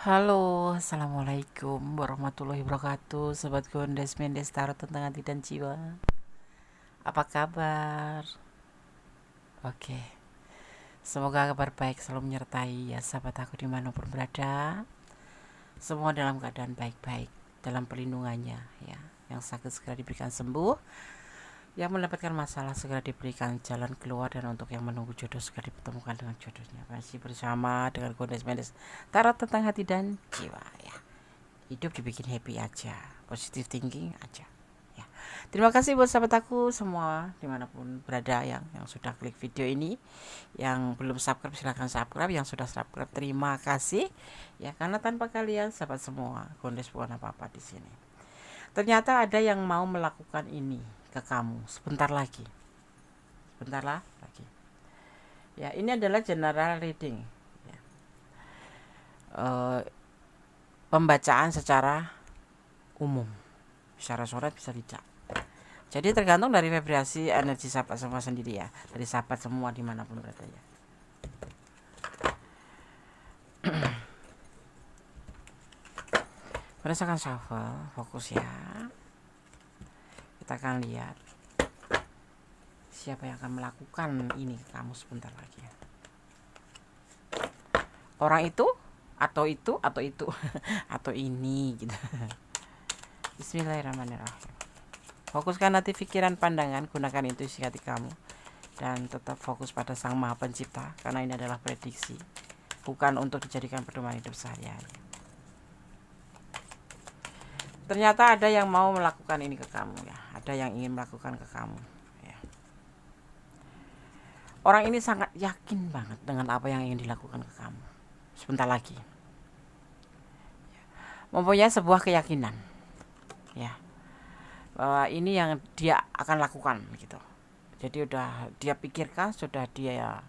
Halo, assalamualaikum warahmatullahi wabarakatuh. Sobat Gondes Mendes Tarot tentang hati dan jiwa. Apa kabar? Oke, semoga kabar baik selalu menyertai ya sahabat aku dimanapun berada. Semua dalam keadaan baik-baik dalam perlindungannya ya. Yang sakit segera diberikan sembuh, yang mendapatkan masalah segera diberikan jalan keluar, dan untuk yang menunggu jodoh segera dipertemukan dengan jodohnya. Masih bersama dengan Gondes Mendes Tarot tentang hati dan jiwa ya. Hidup dibikin happy aja, positive thinking aja ya. Terima kasih buat sahabat aku semua dimanapun berada yang sudah klik video ini. Yang belum subscribe silahkan subscribe, yang sudah subscribe terima kasih ya, karena tanpa kalian sahabat semua Gondes bukan apa-apa di sini. Ternyata ada yang mau melakukan ini ke kamu sebentar lagi ya. Ini adalah general reading ya. Pembacaan secara umum, secara surat bisa tidak. Jadi tergantung dari vibrasi energi sahabat semua sendiri ya, dari sahabat semua dimanapun berada ya. Berdasarkan shuffle, fokus ya. Kita akan lihat siapa yang akan melakukan ini ke kamu sebentar lagi ya. Orang itu atau atau ini gitu. Bismillahirrahmanirrahim. Fokuskan hati, pikiran, pandangan, gunakan intuisi hati kamu, dan tetap fokus pada Sang Maha Pencipta, karena ini adalah prediksi, bukan untuk dijadikan pedoman hidup sehari-hari. Ternyata ada yang mau melakukan ini ke kamu ya, ada yang ingin melakukan ke kamu ya. Orang ini sangat yakin banget dengan apa yang ingin dilakukan ke kamu sebentar lagi, mempunyai sebuah keyakinan ya, bahwa ini yang dia akan lakukan gitu. Jadi udah dia pikirkan, sudah dia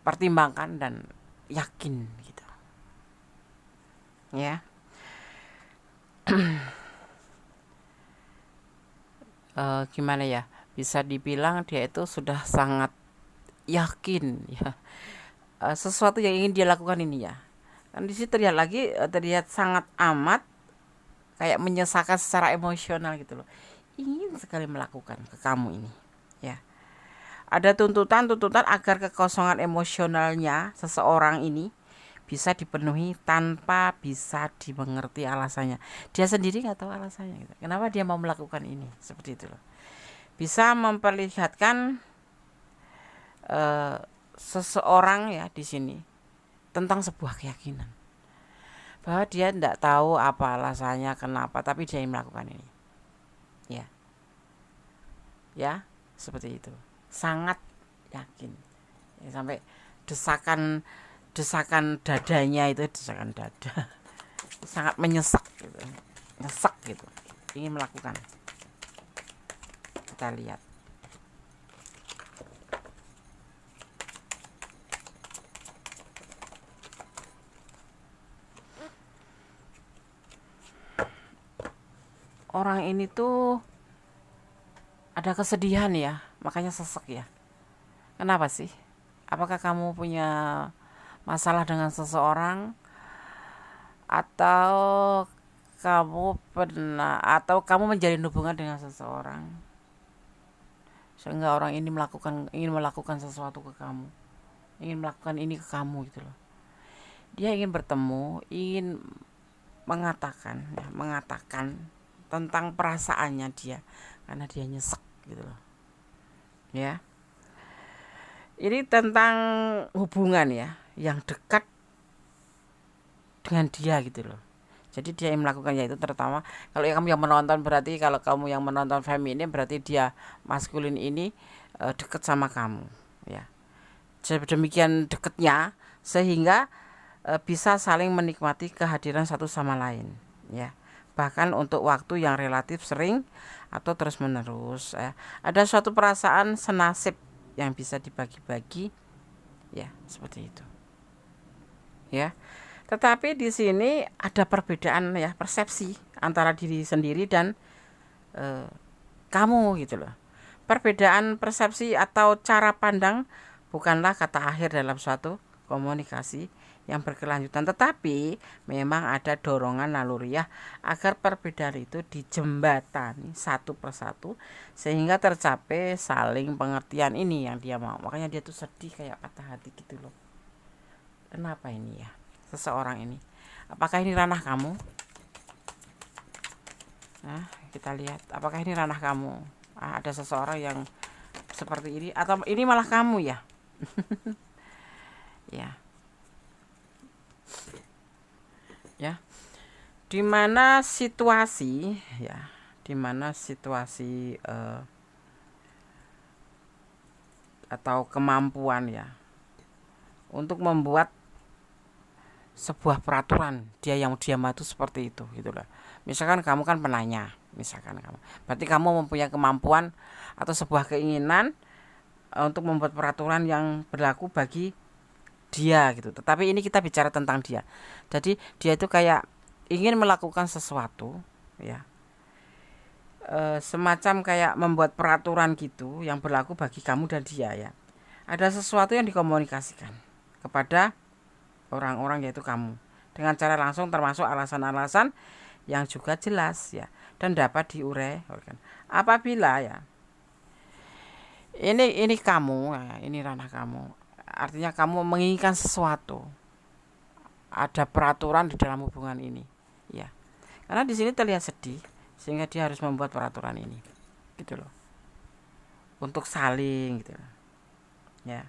pertimbangkan dan yakin gitu ya. Gimana ya, bisa dibilang dia itu sudah sangat yakin ya, sesuatu yang ingin dia lakukan ini ya. Kan di situ terlihat sangat amat kayak menyesalkan secara emosional gitu loh, ingin sekali melakukan ke kamu ini ya. Ada tuntutan agar kekosongan emosionalnya seseorang ini bisa dipenuhi tanpa bisa dimengerti alasannya. Dia sendiri nggak tahu alasannya gitu. Kenapa dia mau melakukan ini seperti itu loh. Bisa memperlihatkan seseorang ya di sini tentang sebuah keyakinan bahwa dia tidak tahu apa alasannya kenapa, tapi dia ingin melakukan ini ya seperti itu, sangat yakin ya, sampai desakan dadanya itu, desakan dada sangat nyesek gitu, ingin melakukan. Kita lihat orang ini tuh ada kesedihan ya, makanya sesek ya. Kenapa sih? Apakah kamu punya masalah dengan seseorang, atau kamu menjalin hubungan dengan seseorang sehingga orang ini ingin melakukan sesuatu ke kamu, ingin melakukan ini ke kamu gitu loh. Dia ingin bertemu, ingin mengatakan tentang perasaannya dia, karena dia nyesek gitu loh ya. Ini tentang hubungan ya, yang dekat dengan dia gitu loh. Jadi dia yang melakukan, yaitu terutama kalau kamu yang menonton, berarti kalau kamu yang menonton feminin berarti dia maskulin ini dekat sama kamu ya. Demikian dekatnya sehingga bisa saling menikmati kehadiran satu sama lain ya, bahkan untuk waktu yang relatif sering atau terus menerus ya. Ada suatu perasaan senasib yang bisa dibagi-bagi ya, seperti itu ya. Tetapi di sini ada perbedaan ya, persepsi antara diri sendiri dan kamu gitu loh. Perbedaan persepsi atau cara pandang bukanlah kata akhir dalam suatu komunikasi yang berkelanjutan, tetapi memang ada dorongan naluriah agar perbedaan itu dijembatani satu persatu sehingga tercapai saling pengertian. Ini yang dia mau, makanya dia tuh sedih kayak patah hati gitu loh. Kenapa ini ya seseorang ini? Apakah ini ranah kamu? Nah, kita lihat apakah ini ranah kamu. Ada seseorang yang seperti ini atau ini malah kamu ya. Ya, ya, dimana situasi ya, dimana situasi atau kemampuan ya untuk membuat sebuah peraturan dia yang dia mau itu seperti itu gitu loh. Misalkan kamu kan penanya, misalkan kamu, berarti kamu mempunyai kemampuan atau sebuah keinginan untuk membuat peraturan yang berlaku bagi dia gitu. Tetapi ini kita bicara tentang dia. Jadi dia itu kayak ingin melakukan sesuatu ya, semacam kayak membuat peraturan gitu yang berlaku bagi kamu dan dia ya. Ada sesuatu yang dikomunikasikan kepada orang-orang yaitu kamu dengan cara langsung, termasuk alasan-alasan yang juga jelas ya dan dapat diuraikan. Apabila ya ini kamu ya, ini ranah kamu, artinya kamu menginginkan sesuatu, ada peraturan di dalam hubungan ini ya, karena di sini terlihat sedih sehingga dia harus membuat peraturan ini gitu loh, untuk saling gitu loh ya,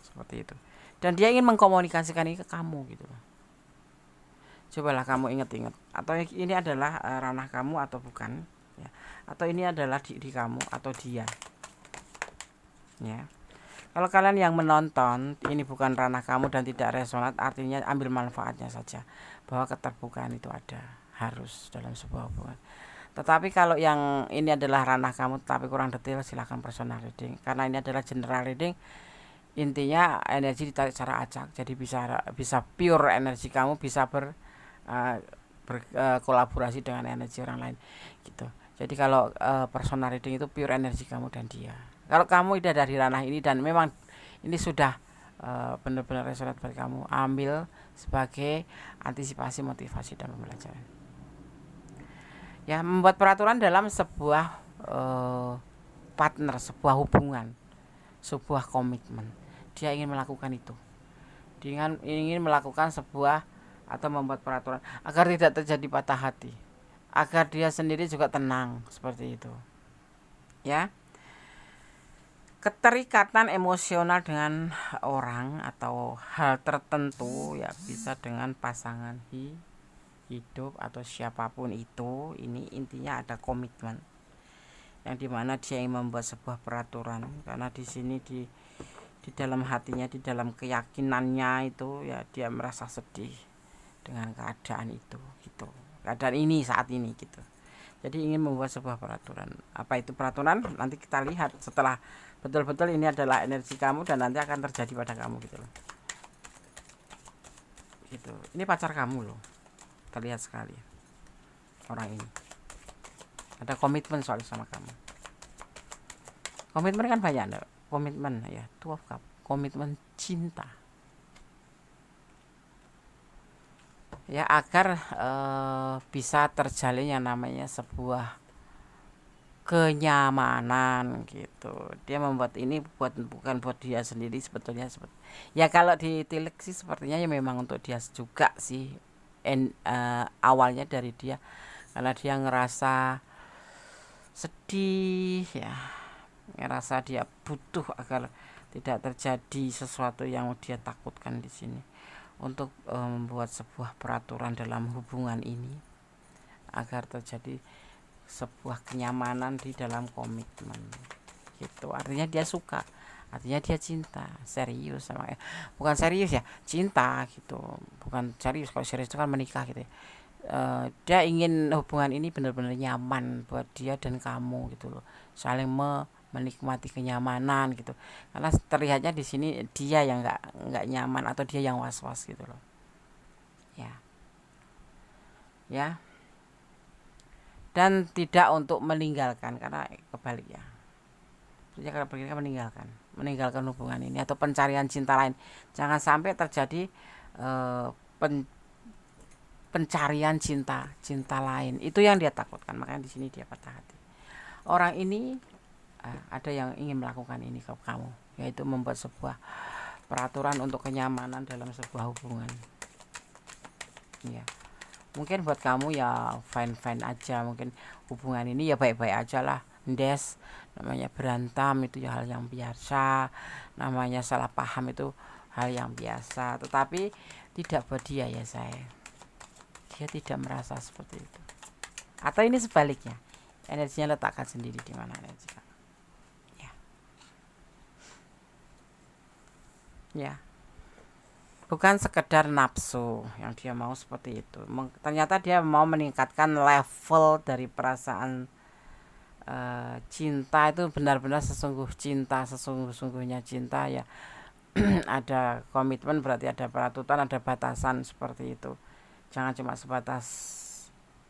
seperti itu. Dan dia ingin mengkomunikasikan ini ke kamu gitu loh. Cobalah kamu ingat-ingat, atau ini adalah ranah kamu atau bukan ya, atau ini adalah diri kamu atau dia ya. Kalau kalian yang menonton ini bukan ranah kamu dan tidak resonan, artinya ambil manfaatnya saja, bahwa keterbukaan itu ada, harus dalam sebuah hubungan. Tetapi kalau yang ini adalah ranah kamu tapi kurang detail, silahkan personal reading, karena ini adalah general reading. Intinya energi ditarik secara acak, jadi bisa pure energi kamu, bisa berkolaborasi dengan energi orang lain gitu. Jadi kalau personal reading itu pure energi kamu dan dia. Kalau kamu udah dari ranah ini dan memang ini sudah benar-benar resonat bagi kamu, ambil sebagai antisipasi, motivasi, dan pembelajaran ya. Membuat peraturan dalam sebuah partner, sebuah hubungan, sebuah komitmen. Dia ingin melakukan itu, dia ingin melakukan sebuah atau membuat peraturan agar tidak terjadi patah hati, agar dia sendiri juga tenang, seperti itu ya. Keterikatan emosional dengan orang atau hal tertentu ya, bisa dengan pasangan hidup atau siapapun itu. Ini intinya ada komitmen yang dimana dia ingin membuat sebuah peraturan, karena di sini di dalam hatinya, di dalam keyakinannya itu ya, dia merasa sedih dengan keadaan itu gitu, keadaan ini saat ini gitu. Jadi ingin membuat sebuah peraturan. Apa itu peraturan? Nanti kita lihat setelah betul-betul ini adalah energi kamu dan nanti akan terjadi pada kamu gitu loh. Gitu. Ini pacar kamu loh. Terlihat sekali orang ini. Ada komitmen soal sama kamu. Komitmen kan banyak loh. Komitmen ya, Two of Cups, komitmen cinta ya, agar bisa terjalin yang namanya sebuah kenyamanan gitu. Dia membuat ini bukan buat dia sendiri sebetulnya, ya kalau ditilik sih sepertinya ya memang untuk dia juga sih. Awalnya dari dia, karena dia ngerasa sedih ya, ngerasa dia butuh agar tidak terjadi sesuatu yang dia takutkan di sini, untuk membuat sebuah peraturan dalam hubungan ini agar terjadi sebuah kenyamanan di dalam komitmen gitu. Artinya dia suka, artinya dia cinta serius sama, bukan serius ya, cinta gitu, bukan serius. Kalau serius itu kan menikah gitu ya. Dia ingin hubungan ini benar-benar nyaman buat dia dan kamu gitu loh, saling menikmati kenyamanan gitu. Karena terlihatnya di sini dia yang nggak nyaman atau dia yang was-was gitu loh ya. Dan tidak untuk meninggalkan, karena kebalik ya. Maksudnya kalau meninggalkan hubungan ini atau pencarian cinta lain. Jangan sampai terjadi eh, pen- pencarian cinta lain. Itu yang dia takutkan, makanya di sini dia patah hati. Orang ini ada yang ingin melakukan ini ke kamu, yaitu membuat sebuah peraturan untuk kenyamanan dalam sebuah hubungan. Ya, mungkin buat kamu ya fine fine aja, mungkin hubungan ini ya baik baik aja lah, Des. Namanya berantem itu ya hal yang biasa, namanya salah paham itu hal yang biasa, tetapi tidak buat dia ya saya. Dia tidak merasa seperti itu. Atau ini sebaliknya, energinya letakkan sendiri di mana energi kamu. Ya, ya. Bukan sekedar nafsu yang dia mau seperti itu. Ternyata dia mau meningkatkan level dari perasaan cinta itu benar-benar sesungguhnya cinta ya. Ada komitmen, berarti ada peraturan, ada batasan seperti itu. Jangan cuma sebatas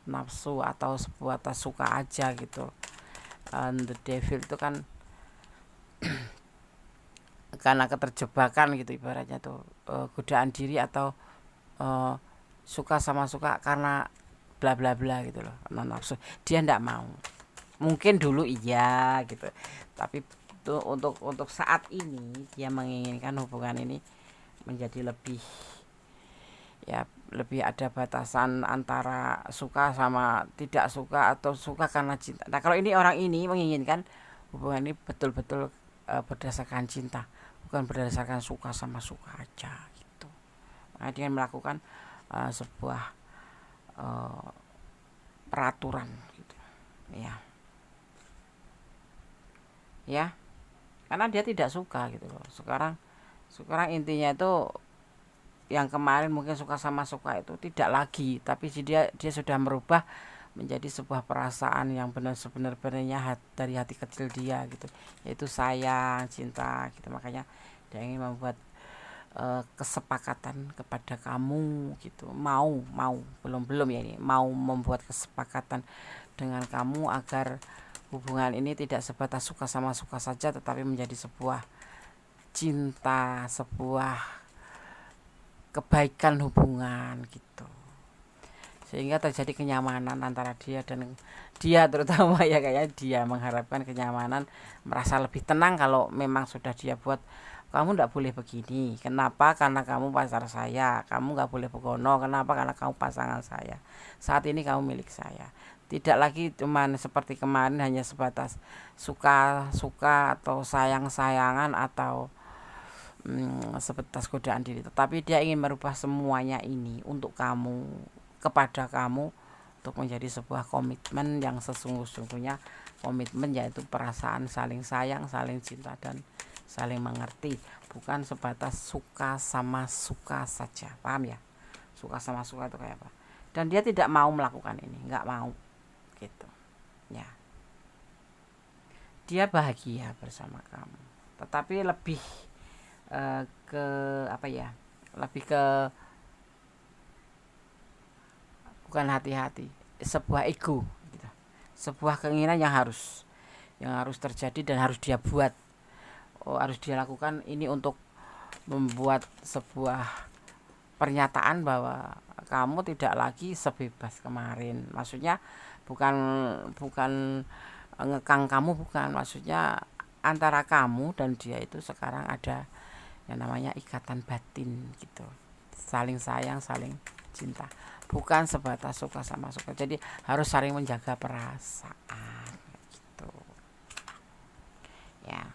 nafsu atau sebatas suka aja gitu. The devil itu kan karena keterjebakan gitu ibaratnya tuh, godaan diri atau uh, suka sama suka karena bla bla bla gitu loh, non nafsu. Dia ndak mau, mungkin dulu iya gitu, tapi tuh untuk saat ini dia menginginkan hubungan ini menjadi lebih, ya lebih ada batasan antara suka sama tidak suka atau suka karena cinta. Nah kalau ini orang ini menginginkan hubungan ini betul-betul berdasarkan cinta, bukan berdasarkan suka sama suka aja gitu. Nah, dengan melakukan sebuah uh, peraturan gitu, ya ya, karena dia tidak suka gitu loh. Sekarang intinya itu yang kemarin mungkin suka sama suka itu tidak lagi, tapi dia sudah merubah menjadi sebuah perasaan yang benar sebenarnya dari hati kecil dia gitu, yaitu sayang, cinta gitu. Makanya dia ingin membuat kesepakatan kepada kamu gitu, mau belum ya, ini mau membuat kesepakatan dengan kamu agar hubungan ini tidak sebatas suka sama suka saja, tetapi menjadi sebuah cinta, sebuah kebaikan hubungan gitu, sehingga terjadi kenyamanan antara dia terutama ya, kayak dia mengharapkan kenyamanan, merasa lebih tenang kalau memang sudah dia buat kamu ndak boleh begini. Kenapa? Karena kamu pacar saya. Kamu nggak boleh begono. Kenapa? Karena kamu pasangan saya. Saat ini kamu milik saya. Tidak lagi cuman seperti kemarin hanya sebatas suka-suka atau sayang-sayangan atau sebatas godaan diri. Tetapi dia ingin merubah semuanya ini untuk kamu, kepada kamu, untuk menjadi sebuah komitmen yang sesungguh-sungguhnya. Komitmen yaitu perasaan saling sayang, saling cinta, dan saling mengerti, bukan sebatas suka sama suka saja. Paham ya? Suka sama suka itu kayak apa? Dan dia tidak mau melakukan ini, nggak mau gitu ya. Dia bahagia bersama kamu, tetapi lebih ke apa ya, lebih ke bukan hati-hati, sebuah ego gitu. Sebuah keinginan yang harus terjadi dan harus dia buat, harus dia lakukan ini untuk membuat sebuah pernyataan bahwa kamu tidak lagi sebebas kemarin. Maksudnya bukan bukan ngekang kamu, bukan, maksudnya antara kamu dan dia itu sekarang ada yang namanya ikatan batin gitu, saling sayang, saling cinta, bukan sebatas suka sama suka. Jadi harus saling menjaga perasaan gitu ya.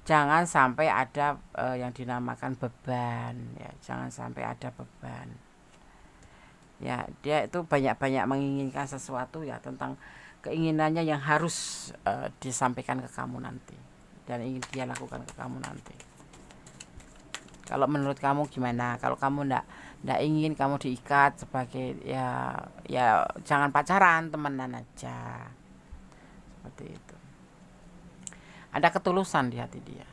Jangan sampai ada yang dinamakan beban ya, jangan sampai ada beban ya. Dia itu banyak-banyak menginginkan sesuatu ya, tentang keinginannya yang harus disampaikan ke kamu nanti, dan ingin dia lakukan ke kamu nanti. Kalau menurut kamu gimana? Kalau kamu ndak ingin kamu diikat sebagai ya jangan pacaran, temenan aja seperti itu. Ada ketulusan di hati dia,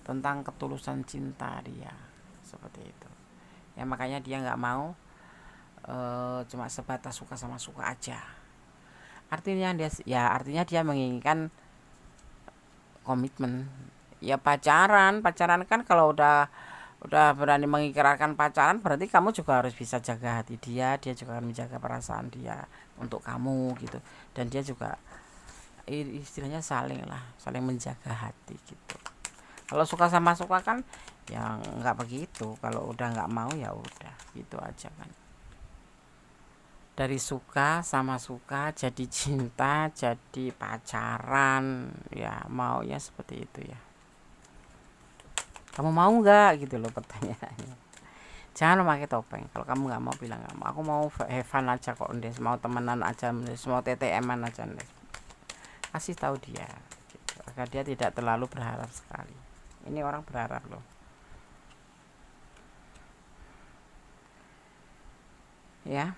tentang ketulusan cinta dia seperti itu ya. Makanya dia nggak mau cuma sebatas suka sama suka aja. Artinya dia menginginkan komitmen ya. Pacaran kan kalau udah udah berani mengikrarkan pacaran, berarti kamu juga harus bisa jaga hati dia juga akan menjaga perasaan dia untuk kamu gitu. Dan dia juga istilahnya saling menjaga hati gitu. Kalau suka sama suka kan ya nggak begitu, kalau udah nggak mau ya udah gitu aja kan. Dari suka sama suka jadi cinta, jadi pacaran, ya maunya seperti itu ya. Kamu mau nggak gitu loh pertanyaannya. Jangan pakai topeng. Kalau kamu nggak mau, bilang nggak mau. Aku mau have fun aja kok, Ndes. Mau temenan aja, Ndes. Mau TTM-an aja, Ndes. Kasih tahu dia gitu, agar dia tidak terlalu berharap sekali. Ini orang berharap loh ya.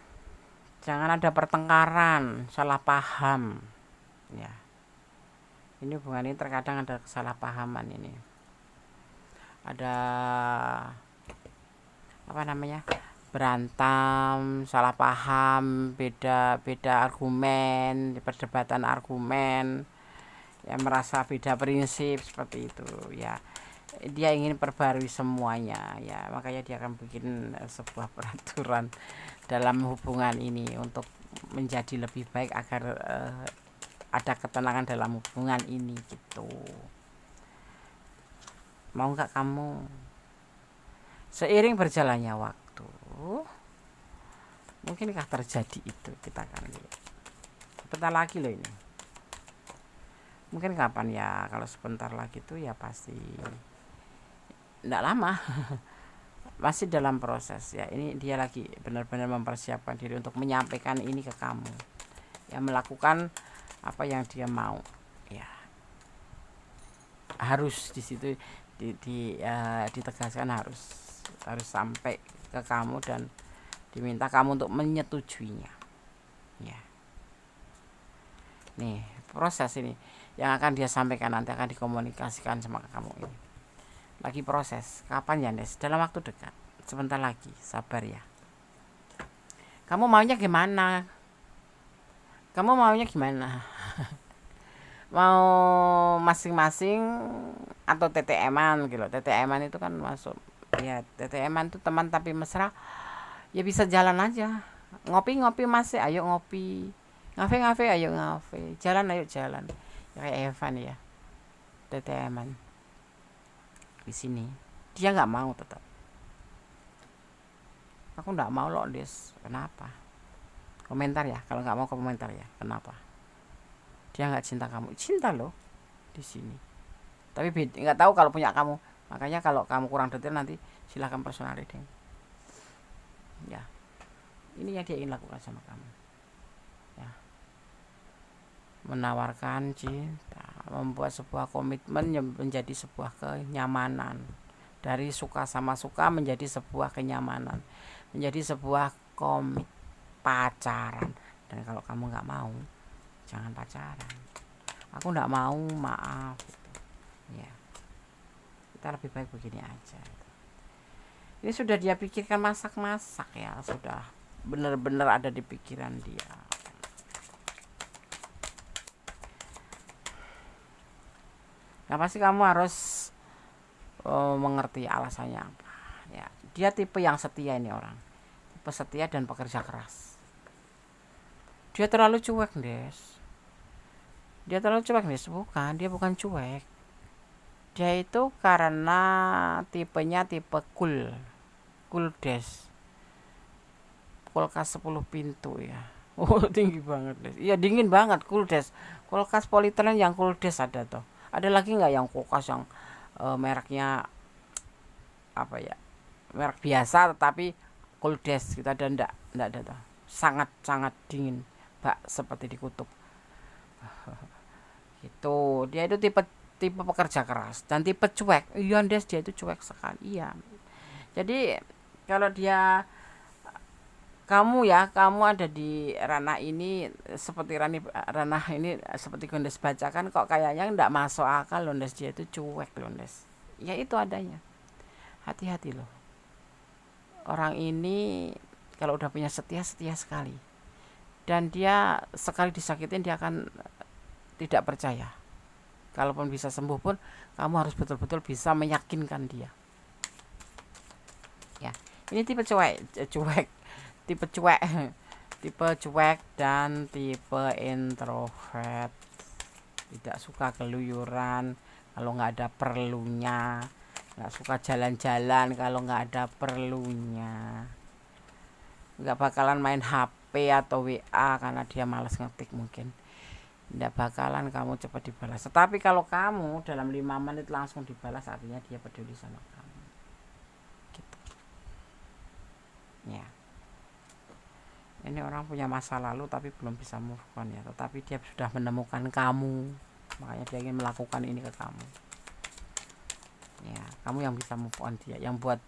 Jangan ada pertengkaran, salah paham ya. Ini hubungan ini terkadang ada kesalahpahaman, ini ada apa namanya, berantem, salah paham, beda argumen, perdebatan argumen, ya merasa beda prinsip seperti itu ya. Dia ingin perbarui semuanya ya, makanya dia akan bikin sebuah peraturan dalam hubungan ini untuk menjadi lebih baik agar ada ketenangan dalam hubungan ini gitu. Mau nggak kamu? Seiring berjalannya waktu, mungkinkah terjadi itu, kita akan lihat. Sebentar lagi loh ini. Mungkin kapan ya, kalau sebentar lagi tuh ya pasti enggak lama. Masih dalam proses ya. Ini dia lagi benar-benar mempersiapkan diri untuk menyampaikan ini ke kamu. Ya, melakukan apa yang dia mau. Ya. Harus di situ ditegaskan harus sampai ke kamu dan diminta kamu untuk menyetujuinya ya. Nih proses ini yang akan dia sampaikan, nanti akan dikomunikasikan sama kamu. Ini lagi proses. Kapan ya, Nes? Dalam waktu dekat, sebentar lagi, sabar ya. Kamu maunya gimana? Mau masing-masing atau TTM-an gitu. TTM-an itu kan masuk ya, TTM-an itu teman tapi mesra ya, bisa jalan aja. Ngopi-ngopi masih, ayo ngopi. Ngafe-ngafe, ayo ngafe. Jalan, ayo jalan. Ya kayak Evan ya, TTM-an di sini. Dia nggak mau tetap. Aku nggak mau loh, Des. Kenapa? Komentar ya, kalau nggak mau komentar ya. Kenapa? Dia nggak cinta kamu. Cinta loh di sini. Tapi nggak tahu kalau punya kamu. Makanya kalau kamu kurang detail nanti silahkan personal reading. Ya, ini yang dia ingin lakukan sama kamu. Ya, menawarkan cinta, membuat sebuah komitmen yang menjadi sebuah kenyamanan. Dari suka sama suka menjadi sebuah kenyamanan, menjadi sebuah komit pacaran. Dan kalau kamu nggak mau, jangan pacaran. Aku nggak mau, maaf gitu. Ya, kita lebih baik begini aja. Ini sudah dia pikirkan masak-masak ya, sudah benar-benar ada di pikiran dia. Nah, pasti kamu harus mengerti alasannya apa ya. Dia tipe yang setia, ini orang tipe setia dan pekerja keras. Dia terlalu cuek, Des. Bukan, dia bukan cuek. Dia itu karena tipenya tipe cool Des. Kulkas 10 pintu ya. Oh, tinggi banget, Des. Iya, dingin banget, cool Des. Kulkas politelen yang cool Des ada tuh. Ada lagi nggak yang kulkas yang mereknya apa ya, merek biasa tetapi cool Des gitu, ada enggak ada tuh. Sangat dingin, bak, seperti di kutub. Gitu. Dia itu tipe pekerja keras dan tipe cuek. Iya, Des, dia itu cuek sekali. Iya. Jadi kalau kamu ada di ranah ini, seperti ranah ini seperti Gondes bacakan, kok kayaknya enggak masuk akal, Gondes. Dia itu cuek, Gondes. Ya itu adanya. Hati-hati loh. Orang ini kalau udah punya setia sekali. Dan dia sekali disakitin dia akan tidak percaya. Kalaupun bisa sembuh pun, kamu harus betul-betul bisa meyakinkan dia. Ini tipe tipe cuek, tipe cuek dan tipe introvert. Tidak suka keluyuran kalau nggak ada perlunya, nggak suka jalan-jalan kalau nggak ada perlunya, nggak bakalan main HP atau WA karena dia malas ngetik mungkin. Nggak bakalan kamu cepat dibalas. Tetapi kalau kamu dalam 5 menit langsung dibalas, artinya dia peduli sama kamu. Gitu. Ya. Ini orang punya masa lalu tapi belum bisa move on ya. Tetapi dia sudah menemukan kamu. Makanya dia ingin melakukan ini ke kamu. Ya, kamu yang bisa move on dia. Yang buat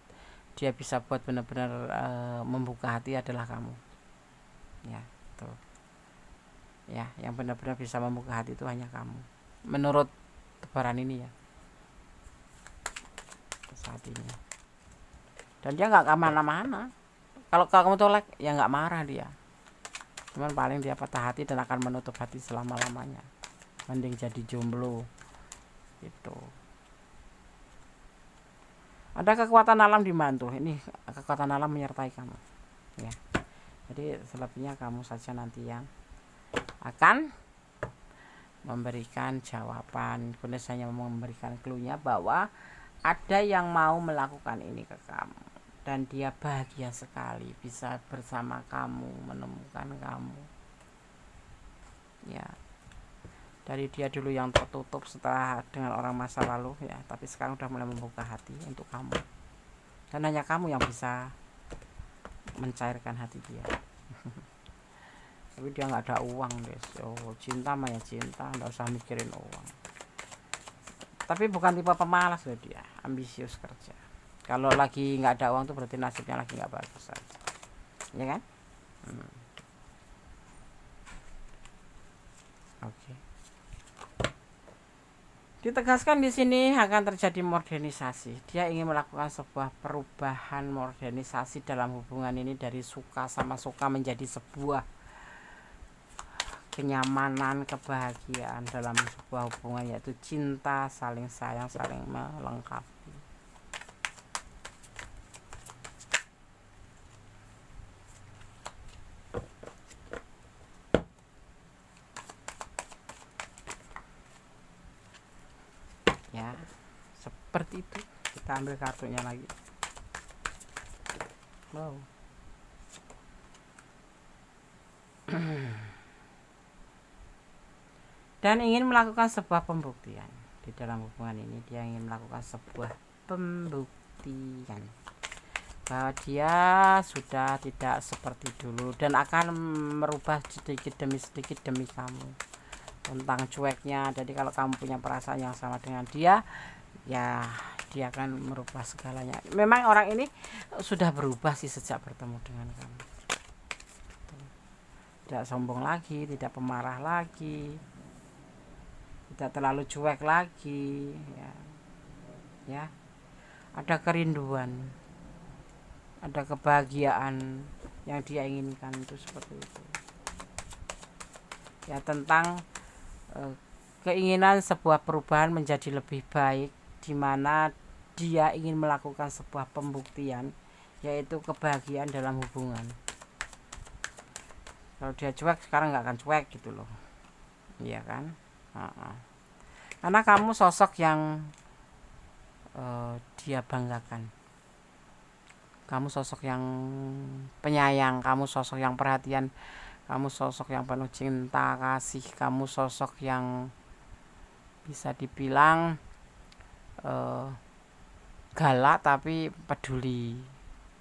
dia bisa buat benar-benar membuka hati adalah kamu. Ya, tuh. Ya, yang benar-benar bisa membuka hati itu hanya kamu. Menurut tebaran ini ya. Saat ini. Dan dia nggak kemana-mana. Kalau kamu tolak, ya nggak marah dia. Cuman paling dia patah hati dan akan menutup hati selama-lamanya. Mending jadi jomblo. Gitu. Ada kekuatan alam di mantu. Ini kekuatan alam menyertai kamu. Ya. Jadi selebihnya kamu saja nanti yang akan memberikan jawaban. Kemudian saya memberikan clue-nya bahwa ada yang mau melakukan ini ke kamu. Dan dia bahagia sekali bisa bersama kamu, menemukan kamu. Ya. Dari dia dulu yang tertutup setelah dengan orang masa lalu ya, tapi sekarang udah mulai membuka hati untuk kamu. Dan hanya kamu yang bisa mencairkan hati dia. Tapi dia nggak ada uang guys. Oh, cinta mah ya cinta, nggak usah mikirin uang. Tapi bukan tipe pemalas loh dia, ambisius kerja. Kalau lagi nggak ada uang tuh berarti nasibnya lagi nggak bagus aja, ya kan? Oke. Ditegaskan di sini akan terjadi modernisasi. Dia ingin melakukan sebuah perubahan modernisasi dalam hubungan ini dari suka sama suka menjadi sebuah kenyamanan, kebahagiaan dalam sebuah hubungan, yaitu cinta, saling sayang, saling melengkapi. Ya, seperti itu. Kita ambil kartunya lagi. Wow. Dan ingin melakukan sebuah pembuktian di dalam hubungan ini. Dia ingin melakukan sebuah pembuktian bahwa dia sudah tidak seperti dulu dan akan merubah sedikit demi kamu. Tentang cueknya, jadi kalau kamu punya perasaan yang sama dengan dia, ya dia akan merubah segalanya. Memang orang ini sudah berubah sih sejak bertemu dengan kamu. Tidak sombong lagi, tidak pemarah lagi, tidak terlalu cuek lagi, ya. Ada kerinduan, ada kebahagiaan yang dia inginkan, itu seperti itu. Ya, tentang keinginan sebuah perubahan menjadi lebih baik, di mana dia ingin melakukan sebuah pembuktian, yaitu kebahagiaan dalam hubungan. Kalau dia cuek sekarang nggak akan cuek gitu loh, iya kan? Karena kamu sosok yang dia banggakan. Kamu sosok yang penyayang, kamu sosok yang perhatian, kamu sosok yang penuh cinta kasih, kamu sosok yang bisa dibilang galak tapi peduli,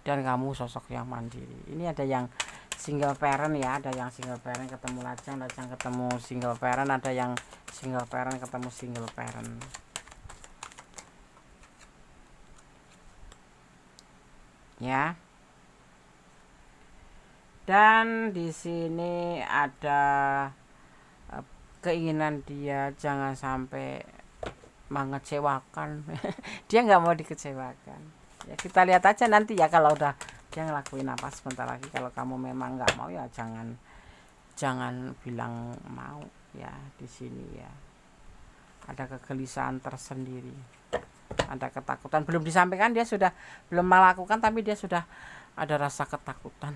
dan kamu sosok yang mandiri. Ini ada yang single parent ya, ada yang single parent ketemu lajang ketemu single parent, ada yang single parent ketemu single parent. Ya. Dan di sini ada keinginan dia jangan sampai mengecewakan. Dia nggak mau dikecewakan. Ya kita lihat aja nanti ya, kalau udah dia ngelakuin apa sebentar lagi. Kalau kamu memang nggak mau ya jangan bilang mau ya. Di sini ya ada kegelisahan tersendiri. ada ketakutan, belum disampaikan dia sudah belum melakukan, tapi dia sudah ada rasa ketakutan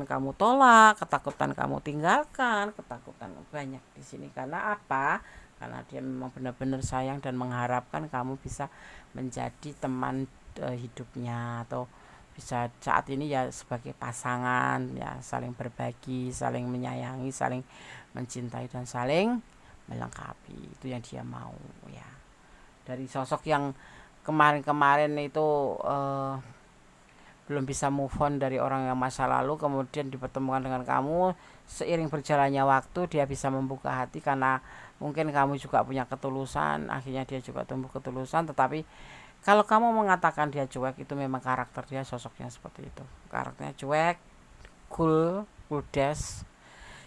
kamu tolak, ketakutan kamu tinggalkan, ketakutan banyak di sini. Karena apa? Karena dia memang benar-benar sayang dan mengharapkan kamu bisa menjadi teman hidupnya, atau bisa saat ini ya sebagai pasangan, ya saling berbagi, saling menyayangi, saling mencintai, dan saling melengkapi. Itu yang dia mau ya. Dari sosok yang kemarin-kemarin itu belum bisa move on dari orang yang masa lalu, kemudian dipertemukan dengan kamu, seiring berjalannya waktu dia bisa membuka hati karena mungkin kamu juga punya ketulusan, akhirnya dia juga tumbuh ketulusan. Tetapi kalau kamu mengatakan dia cuek, itu memang karakter dia, sosoknya seperti itu, karakternya cuek, cool, des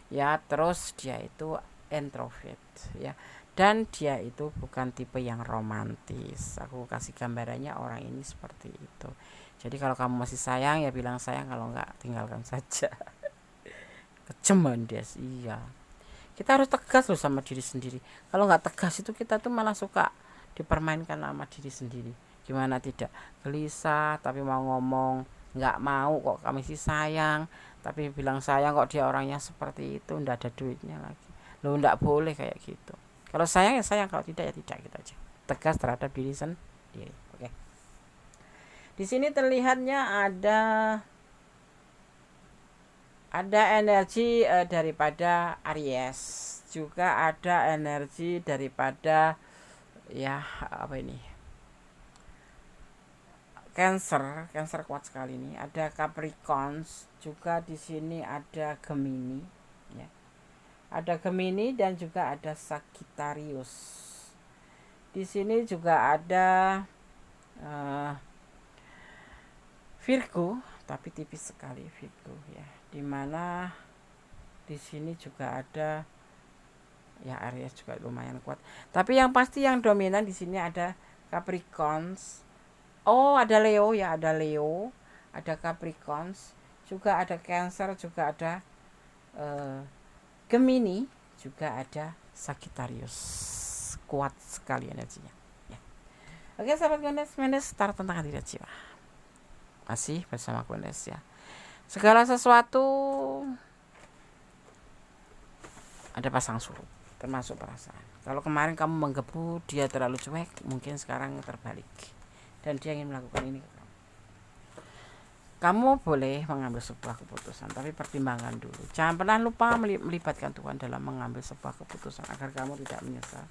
ya. Terus dia itu introvert ya, dan dia itu bukan tipe yang romantis. Aku kasih gambarannya orang ini seperti itu. Jadi kalau kamu masih sayang ya bilang sayang, kalau enggak tinggalkan saja. Kejeman dia sih, iya. Kita harus tegas loh sama diri sendiri. Kalau nggak tegas itu kita tuh malah suka dipermainkan sama diri sendiri. Gimana tidak gelisah tapi mau ngomong, nggak mau kok kami sih sayang, tapi bilang sayang kok dia orangnya seperti itu, ndak ada duitnya lagi. Lo ndak boleh kayak gitu. Kalau sayang ya sayang, kalau tidak ya tidak, gitu aja. Tegas terhadap diri sendiri. Oke. Di sini terlihatnya ada energi daripada Aries, juga ada energi daripada ya apa ini, Cancer kuat sekali ini. Ada Capricorn, juga di sini ada Gemini ya. Ada Gemini dan juga ada Sagittarius. Di sini juga ada Virgo, tapi tipis sekali Virgo ya. Dimana di sini juga ada ya Aries, juga lumayan kuat. Tapi yang pasti yang dominan di sini ada Capricorn. Oh, ada Leo ya, ada Leo, ada Capricorn, juga ada Cancer, juga ada Gemini, juga ada Sagittarius. Kuat sekali energinya ya. Oke sahabat Gondes Tarot tentang hati dan jiwa, masih bersama Gondes ya. Segala sesuatu ada pasang surut, termasuk perasaan. Kalau kemarin kamu menggebu dia terlalu cuek, mungkin sekarang terbalik dan dia ingin melakukan ini ke kamu. Kamu boleh mengambil sebuah keputusan, tapi pertimbangkan dulu. Jangan pernah lupa melibatkan Tuhan dalam mengambil sebuah keputusan, agar kamu tidak menyesal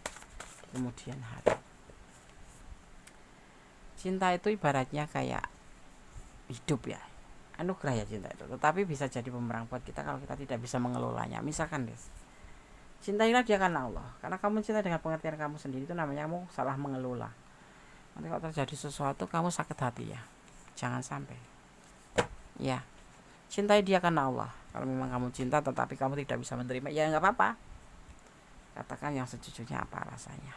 di kemudian hari. Cinta itu ibaratnya kayak hidup ya, anugerah ya cinta itu. Tetapi bisa jadi pemeran buat kita kalau kita tidak bisa mengelolanya. Misalkan cintailah dia karena Allah, karena kamu cinta dengan pengertian kamu sendiri, itu namanya kamu salah mengelola. Nanti kalau terjadi sesuatu kamu sakit hati ya, jangan sampai ya. Cintai dia karena Allah. Kalau memang kamu cinta tetapi kamu tidak bisa menerima, ya nggak apa-apa, katakan yang sejujurnya apa rasanya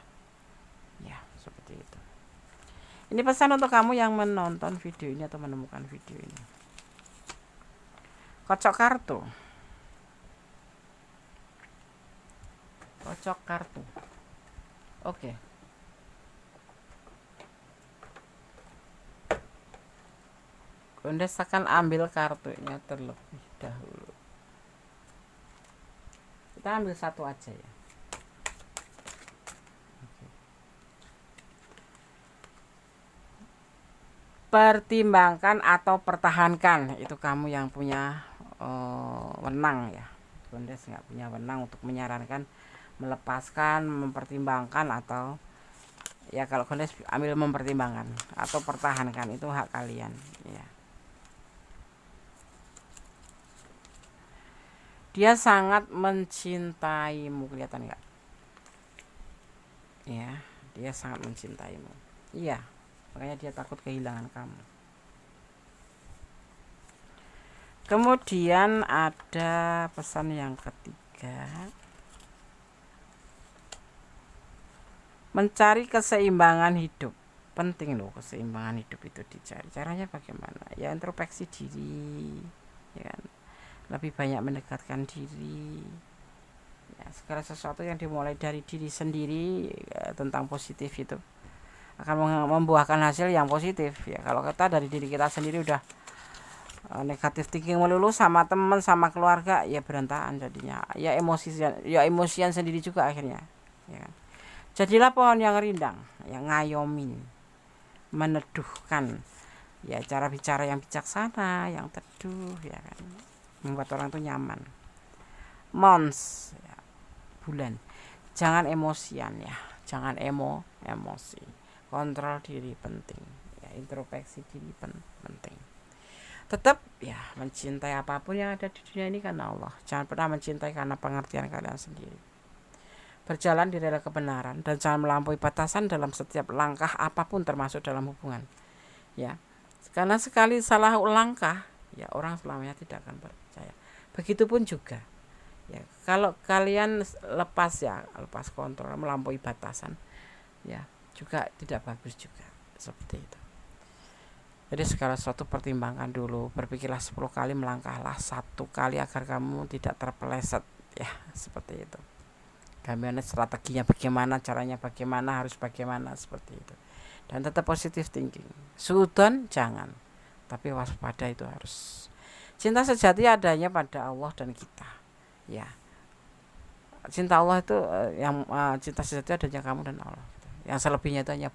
ya, seperti itu. Ini pesan untuk kamu yang menonton video ini atau menemukan video ini. Kocok kartu. Oke. Gondes akan ambil kartunya terlebih dahulu. Kita ambil satu aja ya. Pertimbangkan atau pertahankan, itu kamu yang punya wenang ya. Gondes nggak punya wenang untuk menyarankan, melepaskan, mempertimbangkan, atau ya kalau Gondes ambil mempertimbangkan atau pertahankan, itu hak kalian ya. Dia sangat mencintaimu, kelihatan nggak ya, dia sangat mencintaimu iya, makanya dia takut kehilangan kamu. Kemudian ada pesan yang ketiga, mencari keseimbangan hidup. Penting loh keseimbangan hidup itu dicari. Caranya bagaimana? Ya introspeksi diri ya kan? Lebih banyak mendekatkan diri ya, segala sesuatu yang dimulai dari diri sendiri ya, tentang positif itu akan membuahkan hasil yang positif ya. Kalau kita dari diri kita sendiri udah negatif thinking melulu sama teman sama keluarga ya berantakan jadinya ya, emosian sendiri juga akhirnya ya kan. Jadilah pohon yang rindang, yang ngayomin, meneduhkan ya, cara bicara yang bijaksana, yang teduh ya kan, membuat orang tuh nyaman. Mons ya, bulan, jangan emosian ya, jangan emosi, kontrol diri penting ya, introspeksi diri penting. Tetap ya mencintai apapun yang ada di dunia ini karena Allah, jangan pernah mencintai karena pengertian kalian sendiri. Berjalan di rel kebenaran dan jangan melampaui batasan dalam setiap langkah apapun termasuk dalam hubungan ya, karena sekali salah langkah ya orang selamanya tidak akan percaya. Begitupun juga ya, kalau kalian lepas kontrol melampaui batasan ya juga tidak bagus juga seperti itu. Jadi segala sesuatu pertimbangkan dulu, berpikirlah 10 kali, melangkahlah 1 kali agar kamu tidak terpeleset ya, seperti itu. Bagaimana strateginya, bagaimana caranya, bagaimana harus bagaimana, seperti itu. Dan tetap positive thinking. Suudon jangan, tapi waspada itu harus. Cinta sejati adanya pada Allah dan kita ya. Cinta Allah itu cinta sejati adanya kamu dan Allah. Yang selebihnya itu hanya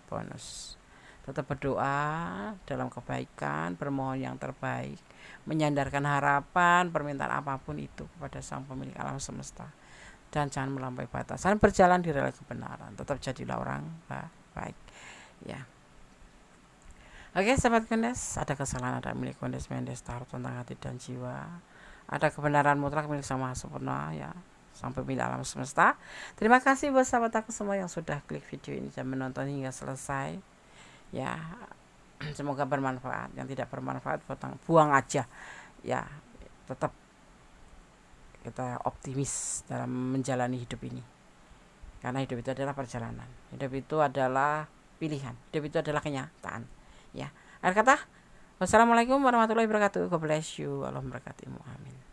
bonus. Tetap berdoa dalam kebaikan, bermohon yang terbaik, menyandarkan harapan, permintaan apapun itu kepada Sang Pemilik alam semesta. Dan jangan melampaui batasan, berjalan di rel kebenaran, tetap jadilah orang baik ya. Oke sahabat Gondes, ada kesalahan ada milik Gondes Mendes taruh tentang hati dan jiwa, ada kebenaran mutlak milik Sang Maha Sempurna ya, Sang Pemilik alam semesta. Terima kasih buat sahabat aku semua yang sudah klik video ini dan menonton hingga selesai ya. Semoga bermanfaat, yang tidak bermanfaat buang aja ya. Tetap kita optimis dalam menjalani hidup ini, karena hidup itu adalah perjalanan, hidup itu adalah pilihan, hidup itu adalah kenyataan ya. Akhir kata, wassalamualaikum warahmatullahi wabarakatuh. God bless you. Allah memberkatimu. Amin.